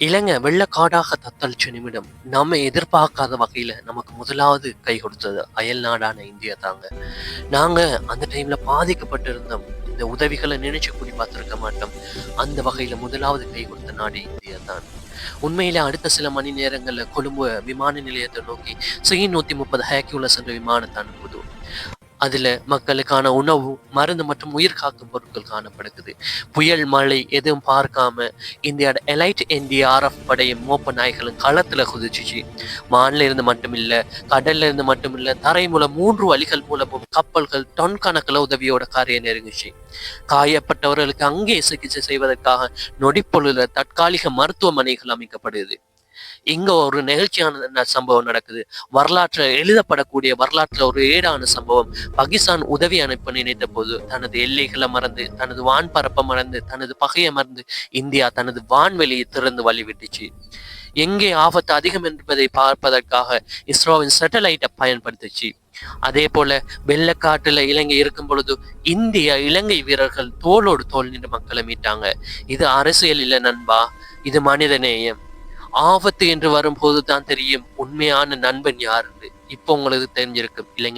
இலங்கை வெள்ளக்காடாக தத்தளிச்ச நிமிடம் நம்ம எதிர்பார்க்காத வகையில நமக்கு முதலாவது கை கொடுத்தது அயல் நாடான இந்தியா தாங்க. நாங்க அந்த டைம்ல பாதிக்கப்பட்டிருந்தோம். இந்த உதவிகளை நினைச்சு கூடி பார்த்திருக்க மாட்டோம். அந்த வகையில முதலாவது கை கொடுத்த நாடு இந்தியா தான். உண்மையில அடுத்த சில மணி நேரங்கள்ல கொழும்பு விமான நிலையத்தை நோக்கி C-130 ஹேக்யூலஸ் என்ற விமானத்தை அனுப்புது. அதுல மக்களுக்கான உணவு, மருந்து மற்றும் உயிர் காக்கும் பொருட்கள் காணப்படுகிறது. புயல், மழை எதுவும் பார்க்காம இந்தியாவோட எலைட் NDRF படையும் மோப்ப நாய்களும் களத்துல குதிச்சுச்சு. வான்ல இருந்து மட்டுமில்ல, கடல்ல இருந்து மட்டுமில்ல, தரை மூலம் 3 வழிகள் மூலமும் கப்பல்கள் டன் கணக்குல உதவியோட காரியம் நெருங்குச்சு. காயப்பட்டவர்களுக்கு அங்கே சிகிச்சை செய்வதற்காக நொடிப்பொழுதுல தற்காலிக மருத்துவமனைகள் அமைக்கப்படுது. இங்க ஒரு நெகிழ்ச்சியான சம்பவம் நடக்குது. வரலாற்றுல எழுதப்படக்கூடிய வரலாற்றுல ஒரு ஏடான சம்பவம். பாகிஸ்தான் உதவி அனுப்ப நினைத்த போது தனது எல்லைகளை மறந்து, தனது வான் பரப்ப மறந்து, தனது பகையை மறந்து இந்தியா தனது வான்வெளியை திறந்து வழிவிட்டுச்சு. எங்கே ஆபத்து அதிகம் என்பதை பார்ப்பதற்காக இஸ்ரோவின் சேட்டலைட்டை பயன்படுத்துச்சு. அதே போல வெள்ளக்காட்டுல இலங்கை இருக்கும் பொழுது இலங்கை வீரர்கள் தோளோடு தோல் நின்று மக்களை மீட்டாங்க. இது அரசியல் இல்ல நண்பா, இது மனிதநேயம். ஆபத்து என்று வரும்போது தான் தெரியும் உண்மையான நண்பன் யாருன்னு. இப்போ உங்களுக்கு தெரிஞ்சிருக்கு இளைஞர்.